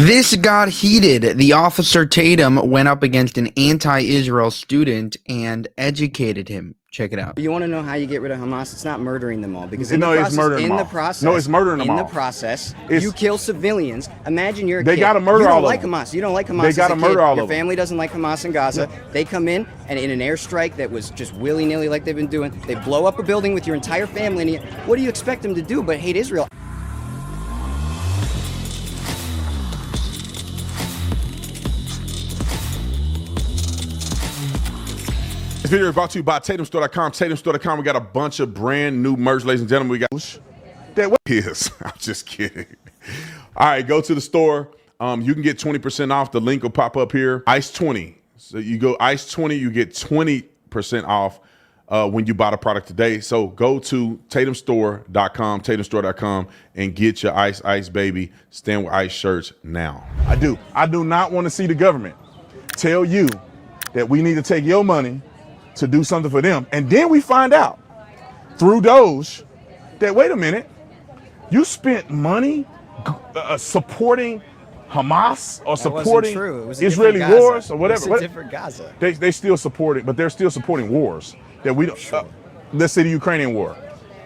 This got heated. The officer Tatum went up against an anti-Israel student and educated him. Check it out. You want to know how you get rid of Hamas? It's not murdering them all, because it's murdering them all. No, it's murdering them all. In the process, you kill civilians. Imagine you're a kid. They got to murder all of them. You don't like Hamas. You don't like Hamas. They got to murder all of them. Your family doesn't like Hamas in Gaza. They come in, and in an airstrike that was just willy-nilly like they've been doing, they blow up a building with your entire family in it. What do you expect them to do but hate Israel? This video is brought to you by TatumStore.com. TatumStore.com. We got a bunch of brand new merch, ladies and gentlemen. We got that is. I'm just kidding. All right, go to the store. You can get 20% off. The link will pop up here. Ice 20. So you go Ice 20, you get 20% off when you buy the product today. So go to TatumStore.com, TatumStore.com, and get your Ice Baby Stand With Ice shirts now. I do not want to see the government tell you that we need to take your money to do something for them, and then we find out through Doge that, wait a minute, you spent money supporting Hamas or supporting Israeli wars or whatever. It was a different Gaza. They still support it, but they're still supporting wars that we don't. Sure. Let's say the Ukrainian war,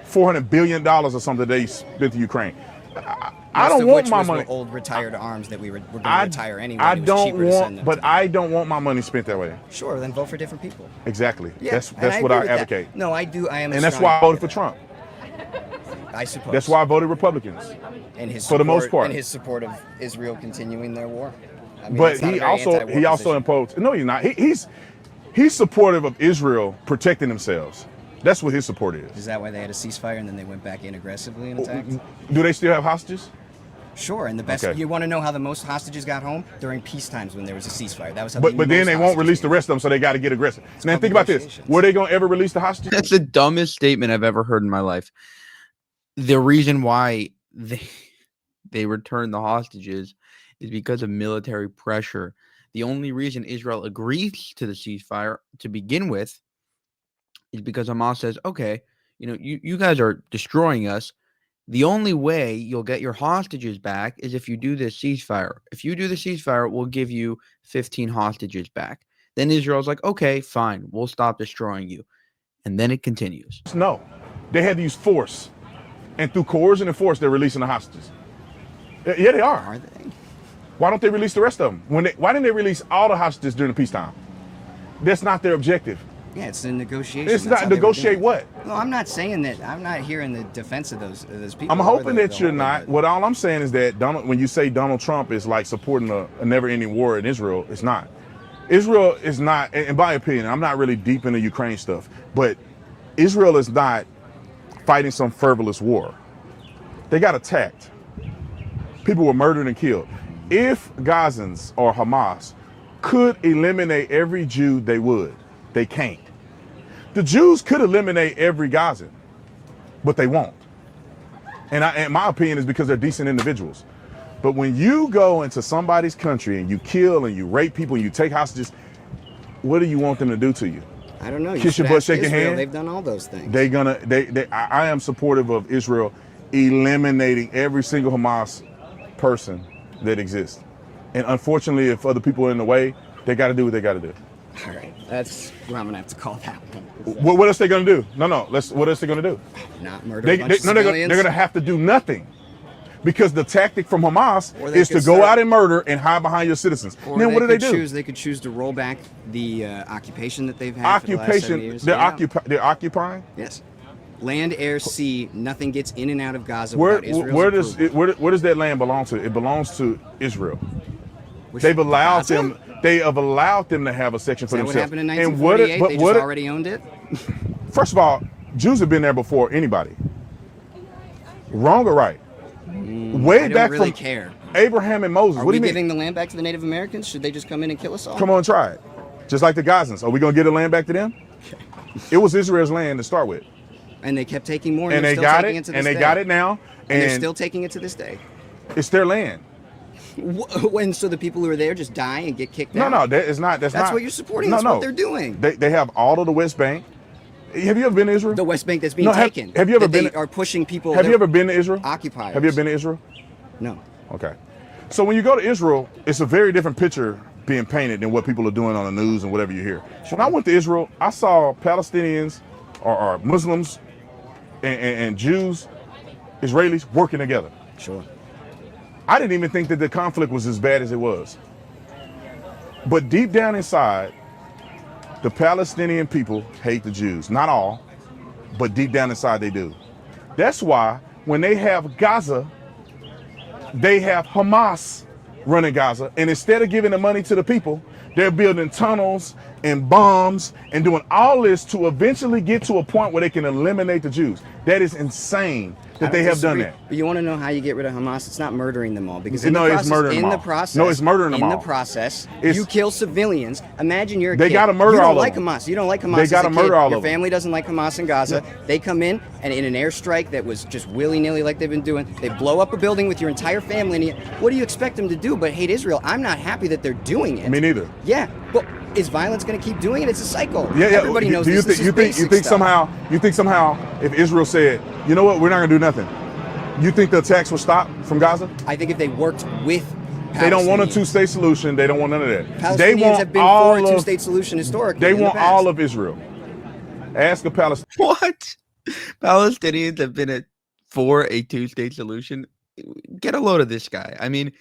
$400 billion or something they spent to Ukraine. I don't want my money. Old retired arms that we were going to retire anyway. I don't want, but I don't want my money spent that way. Sure, then vote for different people. Exactly. Yeah, that's what I advocate. No, I do. I am. And that's why I voted for Trump. I suppose. That's why I voted Republicans. And his for the most part. And his support of Israel continuing their war. I mean, but he also imposed. No, he's not. He's supportive of Israel protecting themselves. That's what his support is. Is that why they had a ceasefire and then they went back in aggressively and attacked? Do they still have hostages? Sure, and the best. Okay. You want to know how the most hostages got home? During peace times when there was a ceasefire. That was how. But then they won't release the rest of them, so they got to get aggressive. Now think about this: were they gonna ever release the hostages? That's the dumbest statement I've ever heard in my life. The reason why they returned the hostages is because of military pressure. The only reason Israel agrees to the ceasefire to begin with is because Hamas says, okay, you guys are destroying us. The only way you'll get your hostages back is if you do this ceasefire. If you do the ceasefire, we'll give you 15 hostages back. Then Israel's like, okay, fine, we'll stop destroying you. And then it continues. No, they had to use force. And through coercion and force, they're releasing the hostages. Yeah, they are. Are they? Why don't they release the rest of them? Why didn't they release all the hostages during the peacetime? That's not their objective. Yeah, it's a negotiation. It's not negotiate what? No, I'm not saying that. I'm not here in the defense of those people. I'm hoping that you're not. What all I'm saying is that when you say Donald Trump is like supporting a never-ending war in Israel, it's not. Israel is not, in my opinion, I'm not really deep into Ukraine stuff, but Israel is not fighting some frivolous war. They got attacked. People were murdered and killed. If Gazans or Hamas could eliminate every Jew, they would. They can't. The Jews could eliminate every Gazan, but they won't. And my opinion is because they're decent individuals. But when you go into somebody's country and you kill and you rape people and you take hostages, what do you want them to do to you? I don't know. Kiss your butt, shake your hand. They've done all those things. I am supportive of Israel eliminating every single Hamas person that exists. And unfortunately, if other people are in the way, they got to do what they got to do. All right, that's where I'm gonna have to call that one. What else they gonna do? What else they gonna do? Not murder a bunch of civilians? They're gonna have to do nothing, because the tactic from Hamas is to go out and murder and hide behind your citizens. Or then what do they do? They could choose to roll back the occupation that they've had for the last 7 years. They're occupying. Yes. Land, air, sea. Nothing gets in and out of Gaza where without Israel's does that land belong to? It belongs to Israel. They've allowed them. They have allowed them to have a section for themselves. What happened in 1948? They just already owned it? First of all, Jews have been there before anybody. Wrong or right? Way back really from care. Abraham and Moses. Are we giving the land back to the Native Americans? Should they just come in and kill us all? Come on, try it. Just like the Gazans. Are we going to give the land back to them? It was Israel's land to start with. And they kept taking more, and they got it, and they got it now. And they're still taking it to this day. It's their land. When so the people who are there just die and get kicked out? No, that's not. That's what you're supporting. That's what they're doing. They have all of the West Bank. Have you ever been to Israel? The West Bank that's being taken. Have you ever been? They are pushing people. Have you ever been to Israel? Occupiers. Have you ever been to Israel? No. Okay. So when you go to Israel, it's a very different picture being painted than what people are doing on the news and whatever you hear. When I went to Israel, I saw Palestinians or Muslims and Jews, Israelis working together. Sure. I didn't even think that the conflict was as bad as it was. But deep down inside, the Palestinian people hate the Jews. Not all, but deep down inside they do. That's why when they have Gaza, they have Hamas running Gaza. And instead of giving the money to the people, they're building tunnels and bombs and doing all this to eventually get to a point where they can eliminate the Jews. That is insane that they have done that. But you want to know how you get rid of Hamas? It's not murdering them all, because it's murdering them all. No, it's murdering them all. In the process, you kill civilians. Imagine you're a kid. They got to murder all of them. You don't like Hamas. You don't like Hamas. They got to murder all of them. Your family doesn't like Hamas in Gaza. Yeah. They come in, and in an airstrike that was just willy-nilly like they've been doing, they blow up a building with your entire family in it. What do you expect them to do but hate Israel? I'm not happy that they're doing it. Me neither. Yeah, but is violence going to keep doing it? It's a cycle. Yeah. Everybody knows this. You think somehow if Israel said, you know what, we're not going to do nothing, you think the attacks will stop from Gaza? I think if they worked with Palestinians. They don't want a two-state solution. They don't want none of that. Palestinians have been for a two-state solution historically. They want all of Israel. Ask a Palestinian. What? Palestinians have been for a two-state solution? Get a load of this guy. I mean,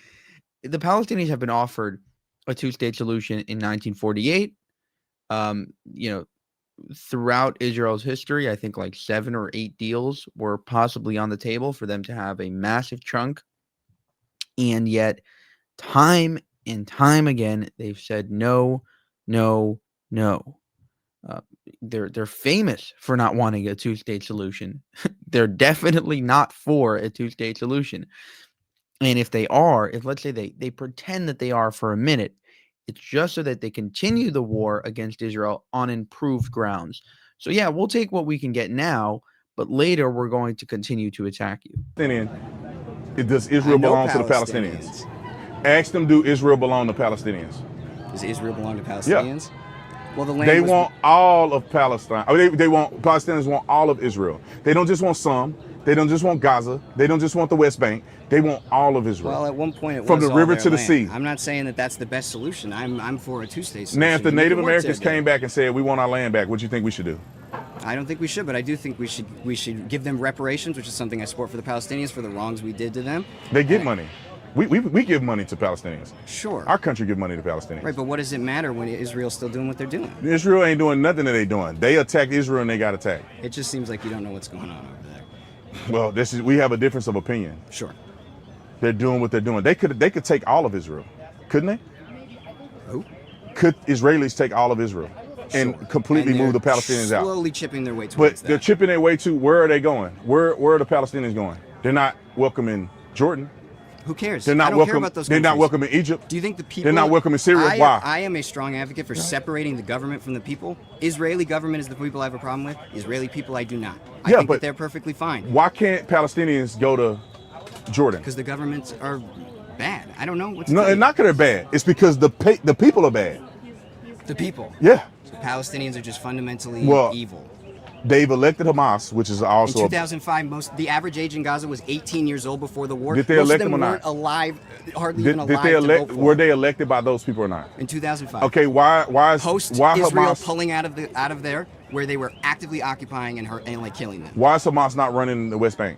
the Palestinians have been offered a two-state solution in 1948. Throughout Israel's history, I think like 7 or 8 deals were possibly on the table for them to have a massive chunk. And yet, time and time again, they've said no, no, no. They're famous for not wanting a two-state solution. They're definitely not for a two-state solution. And if let's say they pretend that they are for a minute, it's just so that they continue the war against Israel on improved grounds. So yeah, we'll take what we can get now, but later we're going to continue to attack you. Does Israel belong to the Palestinians? Ask them, do Israel belong to Palestinians? Does Israel belong to Palestinians? Yeah. Well, the land they want all of Palestine. Palestinians want all of Israel. They don't just want some. They don't just want Gaza. They don't just want the West Bank. They want all of Israel. Well, at one point, it from was the river all to the land. sea. I'm not saying that that's the best solution. I'm for a two-state solution. Now, if the Native Americans came back and said, we want our land back, what do you think we should do? I don't think we should, but I do think we should give them reparations, which is something I support for the Palestinians, for the wrongs we did to them. They get money. We give money to Palestinians. Sure. Our country give money to Palestinians. Right, but what does it matter when Israel's still doing what they're doing? Israel ain't doing nothing that they doing. They attacked Israel and they got attacked. It just seems like you don't know what's going on over there. Well, we have a difference of opinion. Sure. They're doing what they're doing. They could take all of Israel, couldn't they? Who? Could Israelis take all of Israel and completely move the Palestinians out? Slowly chipping their way towards that. But they're chipping their way to, where are they going? Where are the Palestinians going? They're not welcoming Jordan. Who cares? They're not welcome. They're not welcoming Egypt. Do you think the people? They're not welcoming Syria. Why? I am a strong advocate for separating the government from the people. Israeli government is the people I have a problem with. Israeli people, I do not. I think that they're perfectly fine. Why can't Palestinians go to Jordan? Because the governments are bad. I don't know what's. No, it's not because they're bad. It's because the people are bad. The people. Yeah. So Palestinians are just fundamentally evil. They've elected Hamas, which is also... In 2005, the average age in Gaza was 18 years old before the war. Did they elect them or not? Alive, hardly even alive to vote for. Were they elected by those people or not? In 2005. Okay, why Israel Hamas pulling out of there, where they were actively occupying and killing them? Why is Hamas not running the West Bank?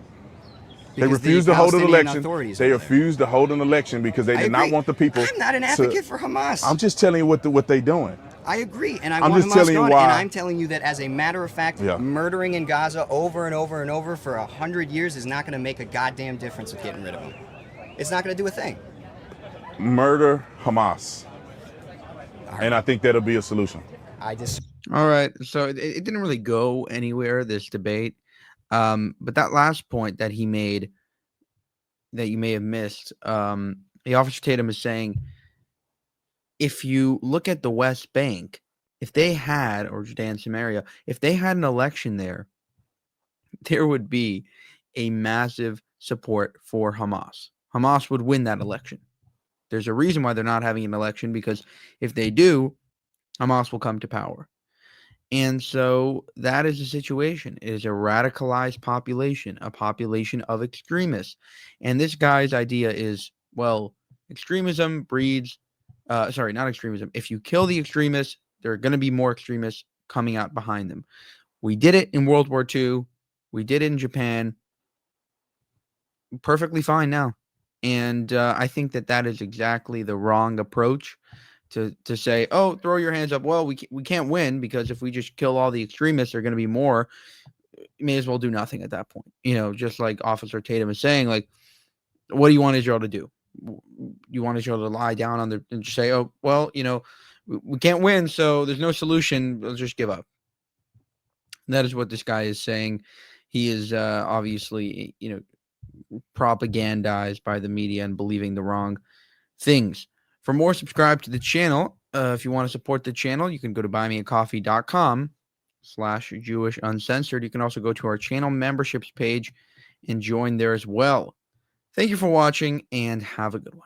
They refused to hold an election. They refused to hold an election because they did not want the people. I'm not an advocate for Hamas. I'm just telling you what they're doing. I agree, and I'm just telling you why. And I'm telling you that, as a matter of fact, murdering in Gaza over and over and over for 100 years is not going to make a goddamn difference with getting rid of them. It's not going to do a thing. Murder Hamas, and I think that'll be a solution. All right, so it didn't really go anywhere, this debate, but that last point that he made, that you may have missed, the Officer Tatum is saying, if you look at the West Bank, if they had, or Judea and Samaria, if they had an election there would be a massive support for Hamas. Hamas would win that election. There's a reason why they're not having an election, because if they do, Hamas will come to power. And so that is the situation. It is a radicalized population, a population of extremists. And this guy's idea is, well, Extremism breeds, sorry, not extremism. If you kill the extremists, there are going to be more extremists coming out behind them. We did it in World War II. We did it in Japan. Perfectly fine now. And I think that is exactly the wrong approach to say, oh, throw your hands up. Well, we can't win because if we just kill all the extremists, there are going to be more. You may as well do nothing at that point. Just like Officer Tatum is saying, like, what do you want Israel to do? You want Israel to lie down on and just say, oh, well, we can't win, so there's no solution. Let's just give up. And that is what this guy is saying. He is obviously, propagandized by the media and believing the wrong things. For more, subscribe to the channel. If you want to support the channel, you can go to buymeacoffee.com/JewishUncensored. You can also go to our channel memberships page and join there as well. Thank you for watching and have a good one.